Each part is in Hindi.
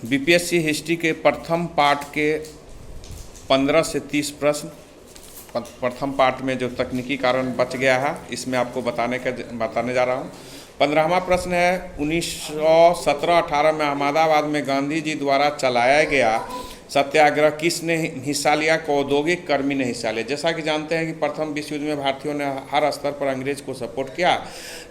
बीपीएससी हिस्ट्री के प्रथम पार्ट के 15 से 30 प्रश्न प्रथम पार्ट में जो तकनीकी कारण बच गया है इसमें आपको बताने जा रहा हूँ। 15वां प्रश्न है 1917-18 में अहमदाबाद में गांधी जी द्वारा चलाया गया सत्याग्रह किसने हिस्सा लिया? औद्योगिक कर्मी ने हिस्सा लिया। जैसा कि जानते हैं कि प्रथम विश्व युद्ध में भारतीयों ने हर स्तर पर अंग्रेज को सपोर्ट किया,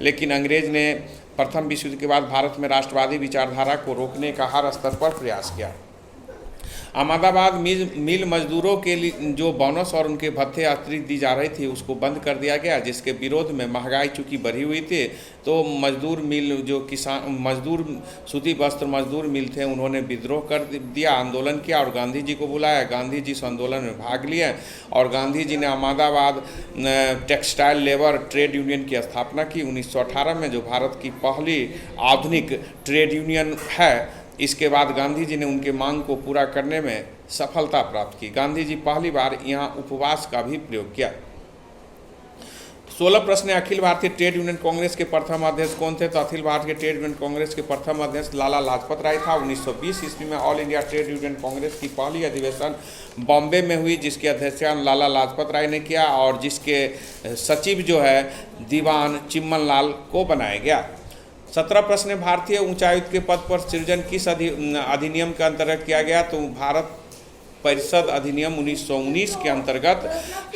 लेकिन अंग्रेज ने प्रथम विश्व युद्ध के बाद भारत में राष्ट्रवादी विचारधारा को रोकने का हर स्तर पर प्रयास किया। अहमदाबाद मिल मजदूरों के लिए जो बोनस और उनके भत्ते अतिरिक्त दी जा रही थी उसको बंद कर दिया गया, जिसके विरोध में महंगाई चूँकि बढ़ी हुई थी तो मजदूर मिल जो मजदूर सूती वस्त्र मजदूर मिल थे उन्होंने विद्रोह कर दिया, आंदोलन किया और गांधी जी को बुलाया। गांधी जी इस आंदोलन में भाग लिए और गांधी जी ने Ahmedabad textile labour trade union की स्थापना की। 1918 में जो भारत की पहली आधुनिक ट्रेड यूनियन है, इसके बाद गांधी जी ने उनके मांग को पूरा करने में सफलता प्राप्त की। गांधी जी पहली बार यहाँ उपवास का भी प्रयोग किया। 16 प्रश्न अखिल भारतीय ट्रेड यूनियन कांग्रेस के प्रथम अध्यक्ष कौन थे? तो अखिल भारतीय ट्रेड यूनियन कांग्रेस के प्रथम अध्यक्ष लाला लाजपत राय था। 1920 ईस्वी में all India trade union Congress की पहली अधिवेशन बॉम्बे में हुई, जिसकी अध्यक्षता लाला लाजपत राय ने किया और जिसके सचिव जो है दीवान चिम्मन लाल को बनाया गया। 17 प्रश्न भारतीय उच्चायुक्त के पद पर सृजन किस अधिनियम के अंतर्गत किया गया? तो भारत परिषद अधिनियम 1919 के अंतर्गत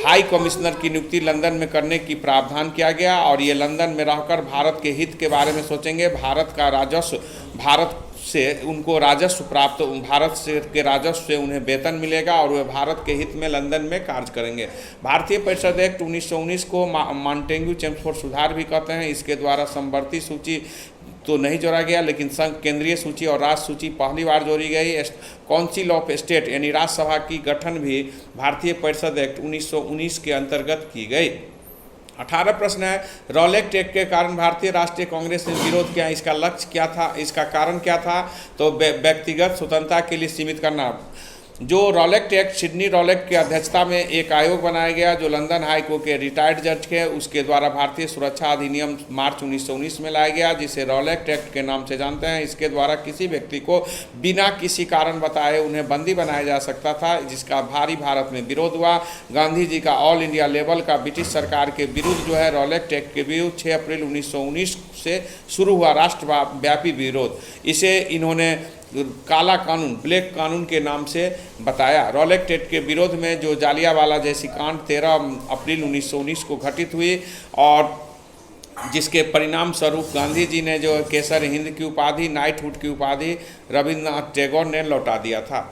हाई कमिश्नर की नियुक्ति लंदन में करने की प्रावधान किया गया और ये लंदन में रहकर भारत के हित के बारे में सोचेंगे। भारत का राजस्व, भारत से उनको राजस्व प्राप्त, भारत से के राजस्व से उन्हें वेतन मिलेगा और वे भारत के हित में लंदन में कार्य करेंगे। भारतीय परिषद एक्ट 1919 को मॉन्टेग्यू चेम्सफोर्ड सुधार भी कहते हैं। इसके द्वारा समवर्ती सूची तो नहीं जोड़ा गया, लेकिन संघ केंद्रीय सूची और राज्य सूची पहली बार जोड़ी गई। काउंसिल ऑफ स्टेट यानी राज्यसभा की गठन भी भारतीय परिषद एक्ट 1919 के अंतर्गत की गई। 18 प्रश्न है रॉलेट एक्ट के कारण भारतीय राष्ट्रीय कांग्रेस ने विरोध किया, इसका लक्ष्य क्या था, इसका कारण क्या था? तो व्यक्तिगत स्वतंत्रता के लिए सीमित करना। जो रॉलेट एक्ट सिडनी रॉलेट की अध्यक्षता में एक आयोग बनाया गया जो लंदन हाई कोर्ट के रिटायर्ड जज थे, उसके द्वारा भारतीय सुरक्षा अधिनियम मार्च 1919 में लाया गया, जिसे रॉलेट एक्ट के नाम से जानते हैं। इसके द्वारा किसी व्यक्ति को बिना किसी कारण बताए उन्हें बंदी बनाया जा सकता था, जिसका भारी भारत में विरोध हुआ। गांधी जी का ऑल इंडिया लेवल का ब्रिटिश सरकार के विरुद्ध जो है रॉलेट एक्ट के विरुद्ध 6 अप्रैल 1919 से शुरू हुआ राष्ट्रव्यापी विरोध। इसे इन्होंने काला कानून, ब्लैक कानून के नाम से बताया। रॉलेट एक्ट के विरोध में जो जालियांवाला जैसी कांड 13 अप्रैल 1919 को घटित हुई और जिसके परिणाम स्वरूप गांधी जी ने जो केसर हिंद की उपाधि, नाइटहुड की उपाधि रविन्द्रनाथ टैगोर ने लौटा दिया था।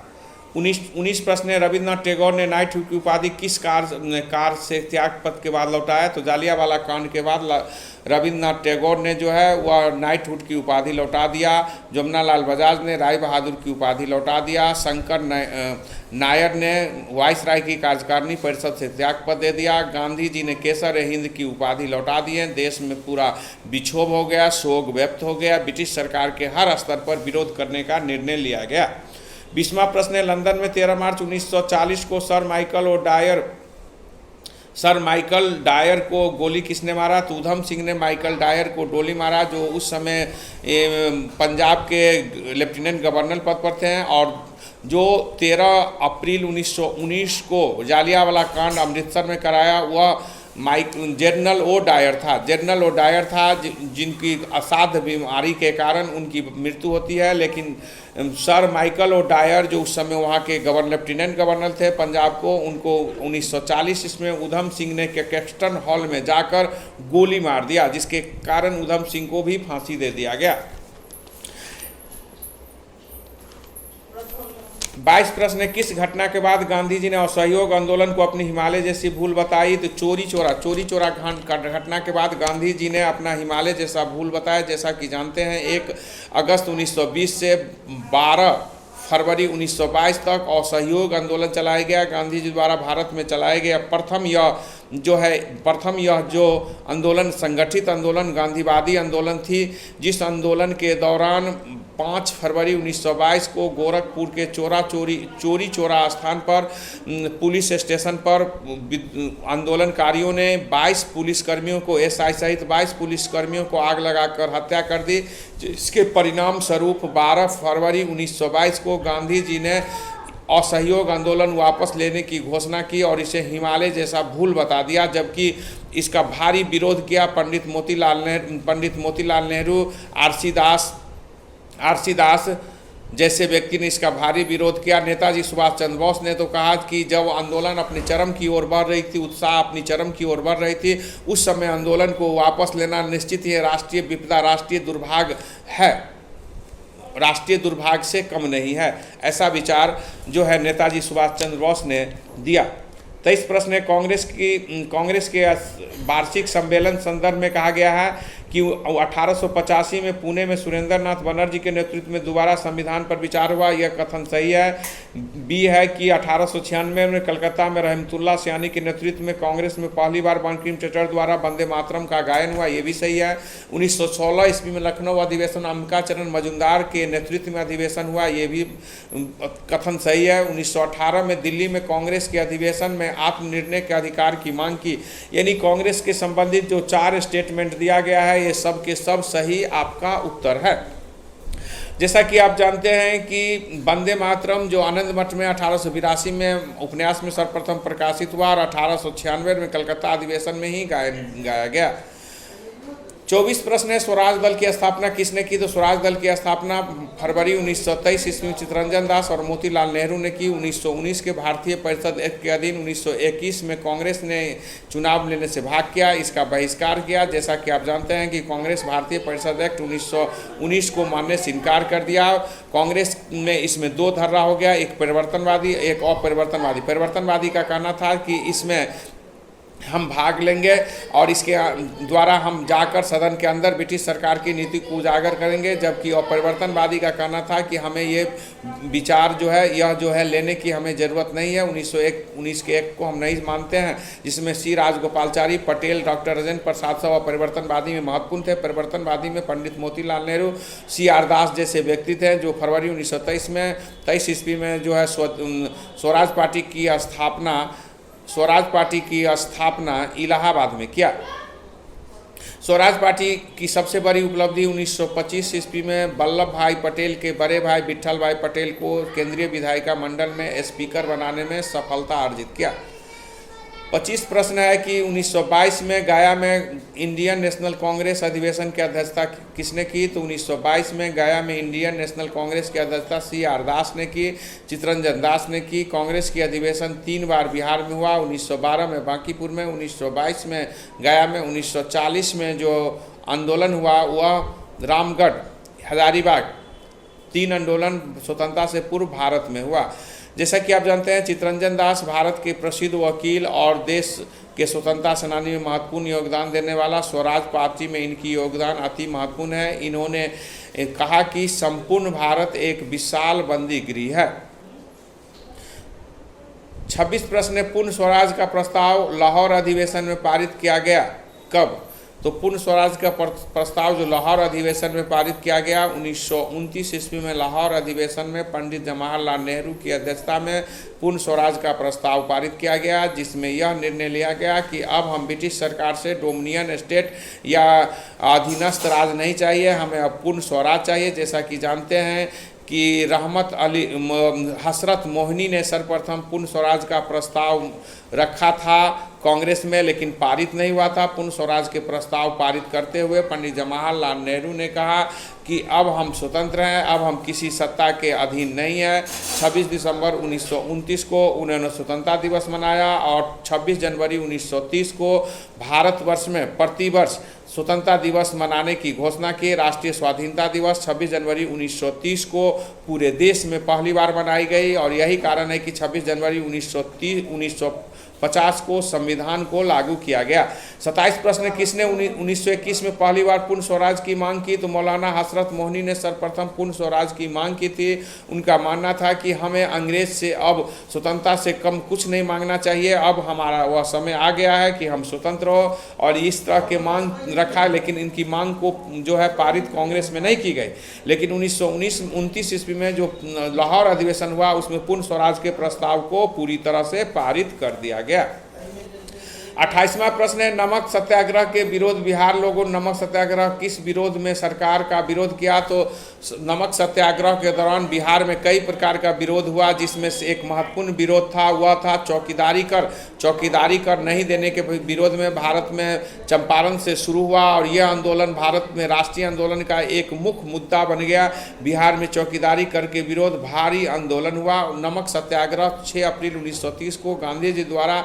19 प्रश्न रविन्द्रनाथ टैगोर ने नाइटहुड की उपाधि किस कार से त्याग पद के बाद लौटाया? तो जालियांवाला कांड के बाद रविन्द्रनाथ टैगोर ने जो है वह नाइटहुड की उपाधि लौटा दिया। जमुनालाल बजाज ने राय बहादुर की उपाधि लौटा दिया। शंकर नायर ने वाइसराय की कार्यकारिणी परिषद से त्याग पद दे दिया। गांधी जी ने केसर हिंद की उपाधि लौटा दी है। देश में पूरा विक्षोभ हो गया, शोक व्यक्त हो गया। ब्रिटिश सरकार के हर स्तर पर विरोध करने का निर्णय लिया गया। 20वां प्रश्न है लंदन में 13 मार्च 1940 को सर माइकल डायर को गोली किसने मारा? तो उधम सिंह ने माइकल डायर को गोली मारा, जो उस समय पंजाब के लेफ्टिनेंट गवर्नर पद पर थे और जो 13 अप्रैल 1919 को जालियांवाला कांड अमृतसर में कराया वह जनरल ओ डायर था जिनकी असाध्य बीमारी के कारण उनकी मृत्यु होती है। लेकिन सर माइकल ओ डायर जो उस समय वहाँ के लेफ्टिनेंट गवर्नर थे पंजाब को, उनको 1940 इसमें उधम सिंह ने कैक्सटन हॉल में जाकर गोली मार दिया, जिसके कारण उधम सिंह को भी फांसी दे दिया गया। 22 प्रश्न किस घटना के बाद गांधी जी ने असहयोग आंदोलन को अपनी हिमालय जैसी भूल बताई? तो चोरी चोरा घटना के बाद गांधी जी ने अपना हिमालय जैसा भूल बताया। जैसा कि जानते हैं 1 अगस्त 1920 से 12 फरवरी 1922 तक असहयोग आंदोलन चलाया गया। गांधी जी द्वारा भारत में चलाया गया प्रथम यह जो आंदोलन संगठित आंदोलन गांधीवादी आंदोलन थी, जिस आंदोलन के दौरान 5 फरवरी 1922 को गोरखपुर के चोरी चौरा स्थान पर पुलिस स्टेशन पर आंदोलनकारियों ने 22 पुलिसकर्मियों को एसआई सहित 22 पुलिसकर्मियों को आग लगाकर हत्या कर दी। इसके परिणाम स्वरूप 12 फरवरी 1922 को गांधी जी ने असहयोग आंदोलन वापस लेने की घोषणा की और इसे हिमालय जैसा भूल बता दिया, जबकि इसका भारी विरोध किया पंडित मोतीलाल नेहरू, आरसी दास जैसे व्यक्ति ने इसका भारी विरोध किया। नेताजी सुभाष चंद्र बोस ने तो कहा कि जब आंदोलन अपनी चरम की ओर बढ़ रही थी, उत्साह अपनी चरम की ओर बढ़ रही थी, उस समय आंदोलन को वापस लेना निश्चित ही राष्ट्रीय विपदा, राष्ट्रीय दुर्भाग्य है, राष्ट्रीय दुर्भाग्य से कम नहीं है। ऐसा विचार जो है नेताजी सुभाष चंद्र बोस ने दिया। 23 प्रश्न है कांग्रेस के वार्षिक सम्मेलन संदर्भ में कहा गया है कि 1885 में पुणे में सुरेंद्र नाथ बनर्जी के नेतृत्व में दोबारा संविधान पर विचार हुआ, यह कथन सही है। बी है कि 1896 में कलकत्ता में रहमतुल्लाह सयानी के नेतृत्व में कांग्रेस में पहली बार बंकिम चटर द्वारा वंदे मातरम का गायन हुआ, यह भी सही है। 1916 ईस्वी में लखनऊ अधिवेशन अंबिकाचरण मजूमदार के नेतृत्व में अधिवेशन हुआ, यह भी कथन सही है। 1918 में दिल्ली में कांग्रेस के अधिवेशन में आत्मनिर्णय के अधिकार की मांग की। यानी कांग्रेस के संबंधित जो 4 स्टेटमेंट दिया गया है, ये सब के सब सही आपका उत्तर है। जैसा कि आप जानते हैं कि वंदे मातरम जो आनंद मठ में 1882 में उपन्यास में सर्वप्रथम प्रकाशित हुआ और 1896 में कलकत्ता अधिवेशन में ही गाया गया। 24 प्रश्न है स्वराज दल की स्थापना किसने की? तो स्वराज दल की स्थापना फरवरी 1923 ईस्वी में चित्तरंजन दास और मोतीलाल नेहरू ने की। 1919 के भारतीय परिषद एक्ट के अधीन 1921 में कांग्रेस ने चुनाव लेने से भाग किया, इसका बहिष्कार किया। जैसा कि आप जानते हैं कि कांग्रेस भारतीय परिषद एक्ट 1919 को मानने से इनकार कर दिया। कांग्रेस में इसमें 2 धर्रा हो गया, एक परिवर्तनवादी, एक अपरिवर्तनवादी। परिवर्तनवादी का कहना था कि इसमें हम भाग लेंगे और इसके द्वारा हम जाकर सदन के अंदर ब्रिटिश सरकार की नीति को उजागर करेंगे, जबकि अपरिवर्तनवादी का कहना था कि हमें ये विचार जो है यह जो है लेने की हमें ज़रूरत नहीं है। 1919 के एक्ट को हम नहीं मानते हैं, जिसमें सी राजगोपालचारी, पटेल, डॉक्टर राजेंद्र प्रसाद सब अपरिवर्तनवादी में महत्वपूर्ण थे। परिवर्तनवादी में पंडित मोतीलाल नेहरू, CR दास जैसे व्यक्ति थे, जो फरवरी 1923 ईस्वी में जो है स्वराज पार्टी की स्थापना इलाहाबाद में किया। स्वराज पार्टी की सबसे बड़ी उपलब्धि 1925 ईस्वी में वल्लभ भाई पटेल के बड़े भाई विट्ठल भाई पटेल को केंद्रीय विधायिका मंडल में स्पीकर बनाने में सफलता अर्जित किया। 25 प्रश्न है कि 1922 में गया में इंडियन नेशनल कांग्रेस अधिवेशन की अध्यक्षता किसने की? तो 1922 में गया में इंडियन नेशनल कांग्रेस की अध्यक्षता CR दास ने की, चित्तरंजन दास ने की। कांग्रेस की अधिवेशन 3 बार बिहार में हुआ, 1912 में बांकीपुर में, 1922 में गया में, 1940 में जो आंदोलन हुआ वह रामगढ़, हजारीबाग, 3 आंदोलन स्वतंत्रता से पूर्व भारत में हुआ। जैसा कि आप जानते हैं चित्तरंजन दास भारत के प्रसिद्ध वकील और देश के स्वतंत्रता सेनानी में महत्वपूर्ण योगदान देने वाला। स्वराज पार्टी में इनकी योगदान अति महत्वपूर्ण है। इन्होंने कहा कि संपूर्ण भारत एक विशाल बंदी गृह है। 26 प्रश्न पूर्ण स्वराज का प्रस्ताव लाहौर अधिवेशन में पारित किया गया कब? तो पूर्ण स्वराज का प्रस्ताव जो लाहौर अधिवेशन में पारित किया गया 1929 ईस्वी में लाहौर अधिवेशन में पंडित जवाहरलाल नेहरू की अध्यक्षता में पूर्ण स्वराज का प्रस्ताव पारित किया गया, जिसमें यह निर्णय लिया गया कि अब हम ब्रिटिश सरकार से डोमिनियन स्टेट या अधीनस्थ राज नहीं चाहिए, हमें अब पूर्ण स्वराज चाहिए। जैसा कि जानते हैं कि हसरत मोहनी ने सर्वप्रथम पूर्ण स्वराज का प्रस्ताव रखा था कांग्रेस में, लेकिन पारित नहीं हुआ था। पूर्ण स्वराज के प्रस्ताव पारित करते हुए पंडित जवाहरलाल नेहरू ने कहा कि अब हम स्वतंत्र हैं, अब हम किसी सत्ता के अधीन नहीं हैं। 26 दिसंबर 1929 को उन्होंने स्वतंत्रता दिवस मनाया और 26 जनवरी 1930 को भारतवर्ष में प्रतिवर्ष स्वतंत्रता दिवस मनाने की घोषणा की। राष्ट्रीय स्वाधीनता दिवस 26 जनवरी 1930 को पूरे देश में पहली बार मनाई गई और यही कारण है कि 26 जनवरी 1930 1950 को संविधान को लागू किया गया। 27 प्रश्न, किसने 1921 में पहली बार पूर्ण स्वराज की मांग की? तो मौलाना हसरत मोहनी ने सर्वप्रथम पूर्ण स्वराज की मांग की थी। उनका मानना था कि हमें अंग्रेज से अब स्वतंत्रता से कम कुछ नहीं मांगना चाहिए, अब हमारा वह समय आ गया है कि हम स्वतंत्र हो, और इस तरह के मांग रखा है। लेकिन इनकी मांग को जो है पारित कांग्रेस में नहीं की गई। लेकिन 1929 ईस्वी में जो लाहौर अधिवेशन हुआ उसमें पूर्ण स्वराज के प्रस्ताव को पूरी तरह से पारित कर दिया गया। 28वां प्रश्न है, नमक सत्याग्रह के विरोध। बिहार लोगों ने नमक सत्याग्रह किस विरोध में सरकार का विरोध किया? तो नमक सत्याग्रह के दौरान बिहार में कई प्रकार का विरोध हुआ, जिसमें से एक महत्वपूर्ण विरोध था वह था चौकीदारी कर नहीं देने के विरोध में भारत में चंपारण से शुरू हुआ, और यह आंदोलन भारत में राष्ट्रीय आंदोलन का एक मुख्य मुद्दा बन गया। बिहार में चौकीदारी कर के विरोध भारी आंदोलन हुआ। नमक सत्याग्रह 6 अप्रैल 1930 को गांधी जी द्वारा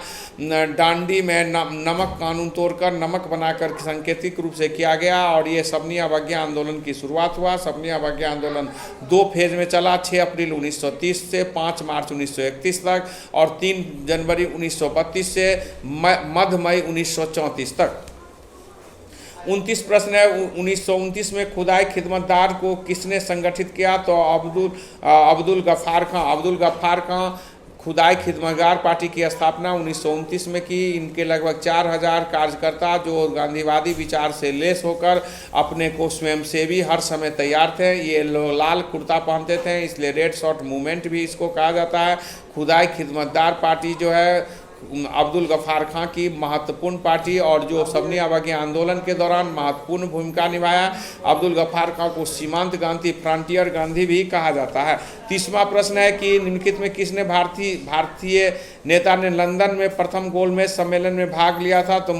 डांडी में नमक कानून तोड़कर नमक बनाकर सांकेतिक रूप से किया गया, और ये सबनी अवज्ञा आंदोलन की शुरुआत हुआ। सबनी अवज्ञा आंदोलन 2 फेज में चला, 6 अप्रैल 1930 से 5 मार्च 1931 तक, और 3 जनवरी 1932 से मध्य मई 1934 तक। 29 प्रश्न है, 1929 में खुदाई खिदमतदार को किसने संगठित किया? तो अब्दुल गफ्फार खां खुदाई खिदमतगार पार्टी की स्थापना 1929 में की। इनके लगभग 4000 कार्यकर्ता जो गांधीवादी विचार से लेस होकर अपने को स्वयंसेवी हर समय तैयार थे। ये लाल कुर्ता पहनते थे, इसलिए रेड शॉर्ट मूवमेंट भी इसको कहा जाता है। खुदाई खिदमतदार पार्टी जो है अब्दुल गफ्फार खां की महत्वपूर्ण पार्टी, और जो सबनी अवज्ञा आंदोलन के दौरान महत्वपूर्ण भूमिका निभाया। अब्दुल गफ्फार खां को सीमांत गांधी, फ्रंटियर गांधी भी कहा जाता है। 30वां प्रश्न है कि निम्नलिखित में किसने भारतीय नेता ने लंदन में प्रथम गोलमेज सम्मेलन में भाग लिया था? तो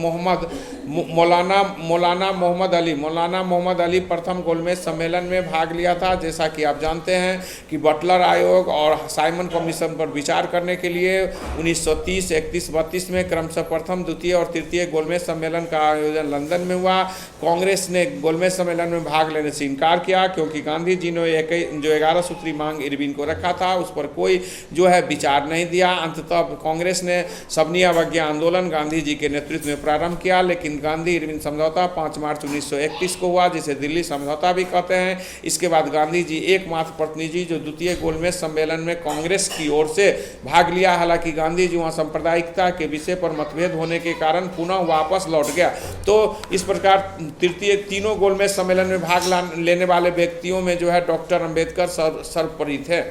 मौलाना मोहम्मद अली प्रथम गोलमेज सम्मेलन में भाग लिया था। जैसा कि आप जानते हैं कि बटलर आयोग और साइमन कमीशन पर विचार करने के लिए 1930, 31, 32 में क्रमशः प्रथम, द्वितीय और तृतीय गोलमेज सम्मेलन का आयोजन लंदन में हुआ। कांग्रेस ने गोलमेज सम्मेलन में भाग लेने से इनकार किया, क्योंकि गांधी जी ने जो 11 सूत्री मांग इरविन को रखा था उस पर कोई जो है विचार नहीं दिया। अंततः कांग्रेस ने सबनी अवज्ञा आंदोलन गांधी जी के नेतृत्व में प्रारंभ किया, लेकिन गांधी इरविन समझौता 5 मार्च 1931 को हुआ, जिसे दिल्ली समझौता भी कहते हैं। इसके बाद गांधी जी एकमात्र प्रतिनिधि जो द्वितीय गोलमेज सम्मेलन में कांग्रेस की ओर से भाग लिया। हालांकि गांधी जी वहाँ सांप्रदायिकता के विषय पर मतभेद होने के कारण पुनः वापस लौट गया। तो इस प्रकार तीनों गोलमेज सम्मेलन में भाग लेने वाले व्यक्तियों में जो है डॉक्टर अंबेडकर सर्वोपरि थे।